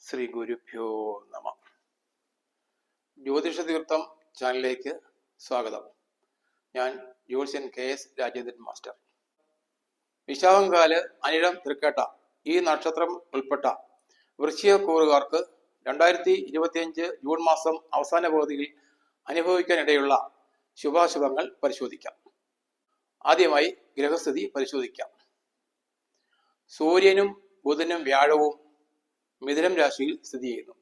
ശ്രീ ഗുരുഭ്യോ നമ. ജ്യോതിഷ തീർത്ഥം ചാനലിലേക്ക് സ്വാഗതം. ഞാൻ ജ്യോത്സ്യൻ KS രാജേന്ദ്രൻ മാസ്റ്റർ. വിശാഖംകാല്, അനിഴം, തൃക്കേട്ട ഈ നക്ഷത്രം ഉൾപ്പെട്ട വൃശ്ചികക്കൂറുകാർക്ക് 2025 ജൂൺ മാസം അവസാന പകുതിയിൽ അനുഭവിക്കാനിടയുള്ള ശുഭാശുഭങ്ങൾ പരിശോധിക്കാം. ആദ്യമായി ഗ്രഹസ്ഥിതി പരിശോധിക്കാം. സൂര്യനും ബുധനും വ്യാഴവും മിഥുനം രാശിയിൽ സ്ഥിതി ചെയ്യുന്നു.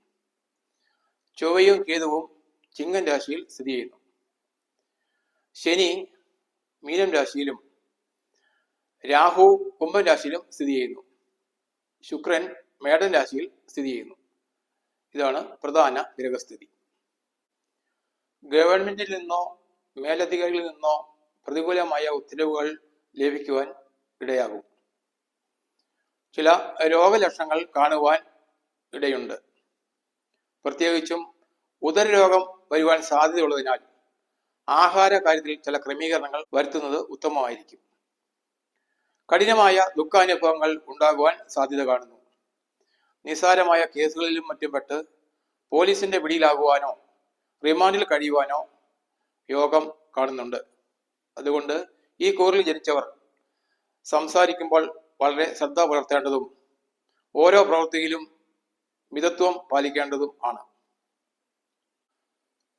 ചൊവ്വയും കേതുവും ചിങ്ങൻ രാശിയിൽ സ്ഥിതി ചെയ്യുന്നു. ശനി മീനം രാശിയിലും രാഹു കുംഭൻ രാശിയിലും സ്ഥിതി ചെയ്യുന്നു. ശുക്രൻ മേടൻ രാശിയിൽ സ്ഥിതി ചെയ്യുന്നു. ഇതാണ് പ്രധാന ഗ്രഹസ്ഥിതി. ഗവൺമെന്റിൽ നിന്നോ മേലധികാരികളിൽ നിന്നോ പ്രതികൂലമായ ഉത്തരവുകൾ ലഭിക്കുവാൻ ഇടയാകും. ചില രോഗലക്ഷണങ്ങൾ കാണുവാൻ ഇടയുണ്ട്. പ്രത്യേകിച്ചും ഉദരരോഗം വരുവാൻ സാധ്യതയുള്ളതിനാൽ ആഹാര കാര്യത്തിൽ ചില ക്രമീകരണങ്ങൾ വരുത്തുന്നത് ഉത്തമമായിരിക്കും. കഠിനമായ ദുഃഖാനുഭവങ്ങൾ ഉണ്ടാകുവാൻ സാധ്യത കാണുന്നു. നിസ്സാരമായ കേസുകളിലും മറ്റും പെട്ട് പോലീസിന്റെ പിടിയിലാകുവാനോ റിമാൻഡിൽ കഴിയുവാനോ യോഗം കാണുന്നുണ്ട്. അതുകൊണ്ട് ഈ കൂറിൽ ജനിച്ചവർ സംസാരിക്കുമ്പോൾ വളരെ ശ്രദ്ധ പുലർത്തേണ്ടതും ഓരോ പ്രവൃത്തിയിലും മിതത്വം പാലിക്കേണ്ടതും ആണ്.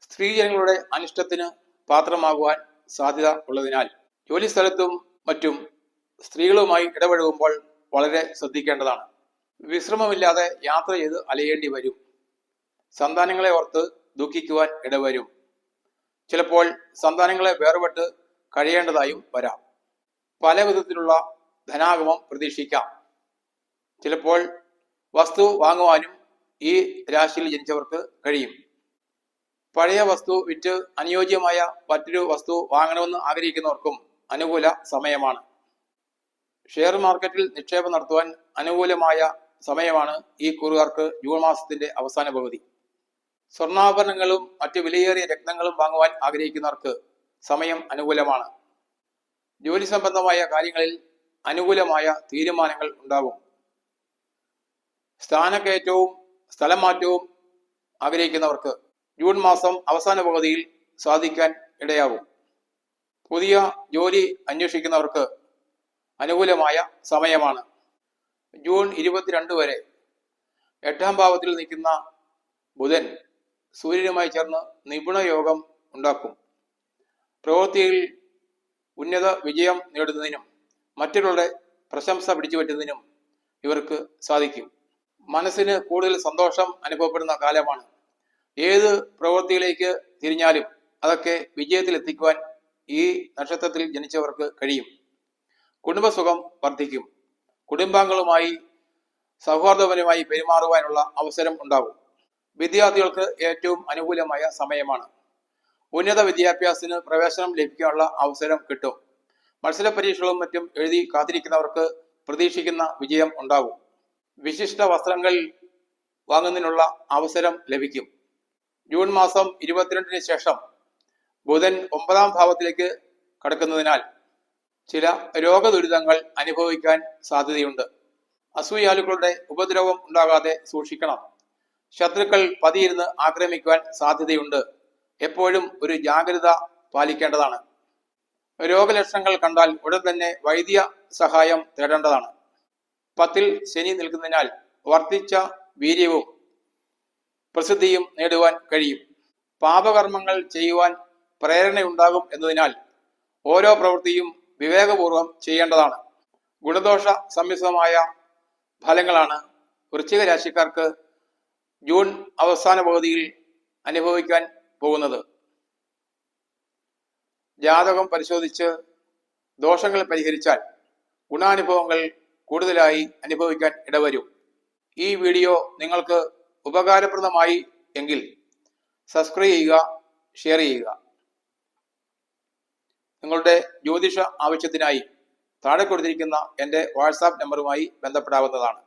സ്ത്രീജനങ്ങളുടെ അനിഷ്ടത്തിന് പാത്രമാകുവാൻ സാധ്യത ഉള്ളതിനാൽ ജോലി സ്ഥലത്തും മറ്റും സ്ത്രീകളുമായി ഇടപഴകുമ്പോൾ വളരെ ശ്രദ്ധിക്കേണ്ടതാണ്. വിശ്രമമില്ലാതെ യാത്ര ചെയ്ത് അലയേണ്ടി വരും. സന്താനങ്ങളെ ഓർത്ത് ദുഃഖിക്കുവാൻ ഇടവരും. ചിലപ്പോൾ സന്താനങ്ങളെ വേർപെട്ട് കഴിയേണ്ടതായും വരാം. പല വിധത്തിലുള്ള ധനാഗമം പ്രതീക്ഷിക്കാം. ചിലപ്പോൾ വസ്തു വാങ്ങുവാനും ഈ രാശിയിൽ ജനിച്ചവർക്ക് കഴിയും. പഴയ വസ്തു വിറ്റ് അനുയോജ്യമായ മറ്റൊരു വസ്തു വാങ്ങണമെന്ന് ആഗ്രഹിക്കുന്നവർക്കും അനുകൂല സമയമാണ്. ഷെയർ മാർക്കറ്റിൽ നിക്ഷേപം നടത്തുവാൻ അനുകൂലമായ സമയമാണ് ഈ കൂറുകാർക്ക് ജൂൺ മാസത്തിന്റെ അവസാന പകുതി. സ്വർണ്ണാഭരണങ്ങളും മറ്റു വിലയേറിയ രത്നങ്ങളും വാങ്ങുവാൻ ആഗ്രഹിക്കുന്നവർക്ക് സമയം അനുകൂലമാണ്. ജോലി സംബന്ധമായ കാര്യങ്ങളിൽ അനുകൂലമായ തീരുമാനങ്ങൾ ഉണ്ടാകും. സ്ഥാനക്കയറ്റവും സ്ഥലം മാറ്റവും ആഗ്രഹിക്കുന്നവർക്ക് ജൂൺ മാസം അവസാന പകുതിയിൽ സാധിക്കാൻ ഇടയാകും. പുതിയ ജോലി അന്വേഷിക്കുന്നവർക്ക് അനുകൂലമായ സമയമാണ്. ജൂൺ 22 വരെ 8ാം ഭാവത്തിൽ നിൽക്കുന്ന ബുധൻ സൂര്യനുമായി ചേർന്ന് നിപുണ യോഗം ഉണ്ടാക്കും. പ്രവൃത്തിയിൽ ഉന്നത വിജയം നേടുന്നതിനും മറ്റുള്ളവരുടെ പ്രശംസ പിടിച്ചുപറ്റുന്നതിനും ഇവർക്ക് സാധിക്കും. മനസ്സിന് കൂടുതൽ സന്തോഷം അനുഭവപ്പെടുന്ന കാലമാണ്. ഏത് പ്രവൃത്തിയിലേക്ക് തിരിഞ്ഞാലും അതൊക്കെ വിജയത്തിൽ എത്തിക്കുവാൻ ഈ നക്ഷത്രത്തിൽ ജനിച്ചവർക്ക് കഴിയും. കുടുംബസുഖം വർദ്ധിക്കും. കുടുംബാംഗങ്ങളുമായി സൗഹാർദ്ദപരമായി പെരുമാറുവാനുള്ള അവസരം ഉണ്ടാകും. വിദ്യാർത്ഥികൾക്ക് ഏറ്റവും അനുകൂലമായ സമയമാണ്. ഉന്നത വിദ്യാഭ്യാസത്തിന് പ്രവേശനം ലഭിക്കാനുള്ള അവസരം കിട്ടും. മത്സര പരീക്ഷകളും മറ്റും എഴുതി കാത്തിരിക്കുന്നവർക്ക് പ്രതീക്ഷിക്കുന്ന വിജയം ഉണ്ടാകും. വിശിഷ്ട വസ്ത്രങ്ങൾ വാങ്ങുന്നതിനുള്ള അവസരം ലഭിക്കും. ജൂൺ മാസം 22 ശേഷം ബുധൻ 9ാം ഭാവത്തിലേക്ക് കടക്കുന്നതിനാൽ ചില രോഗദുരിതങ്ങൾ അനുഭവിക്കാൻ സാധ്യതയുണ്ട്. അസൂയാലുക്കളുടെ ഉപദ്രവം ഉണ്ടാകാതെ സൂക്ഷിക്കണം. ശത്രുക്കൾ പതിയിരുന്ന് ആക്രമിക്കുവാൻ സാധ്യതയുണ്ട്. എപ്പോഴും ഒരു ജാഗ്രത പാലിക്കേണ്ടതാണ്. രോഗലക്ഷണങ്ങൾ കണ്ടാൽ ഉടൻ തന്നെ വൈദ്യ സഹായം തേടേണ്ടതാണ്. 10ൽ ശനി നിൽക്കുന്നതിനാൽ വർദ്ധിച്ച വീര്യവും പ്രസിദ്ധിയും നേടുവാൻ കഴിയും. പാപകർമ്മങ്ങൾ ചെയ്യുവാൻ പ്രേരണയുണ്ടാകും എന്നതിനാൽ ഓരോ പ്രവൃത്തിയും വിവേകപൂർവം ചെയ്യേണ്ടതാണ്. ഗുണദോഷ സമ്മിശ്രമായ ഫലങ്ങളാണ് വൃശ്ചിക രാശിക്കാർക്ക് ജൂൺ അവസാന പകുതിയിൽ അനുഭവിക്കാൻ പോകുന്നത്. ജാതകം പരിശോധിച്ച് ദോഷങ്ങൾ പരിഹരിച്ചാൽ ഗുണാനുഭവങ്ങൾ കൂടുതലായി അനുഭവിക്കാൻ ഇടവരും. ഈ വീഡിയോ നിങ്ങൾക്ക് ഉപകാരപ്രദമായി എങ്കിൽ സബ്സ്ക്രൈബ് ചെയ്യുക, ഷെയർ ചെയ്യുക. നിങ്ങളുടെ ജ്യോതിഷ ആവശ്യത്തിനായി താഴെ കൊടുത്തിരിക്കുന്ന എൻ്റെ വാട്സാപ്പ് നമ്പറുമായി ബന്ധപ്പെടാവുന്നതാണ്.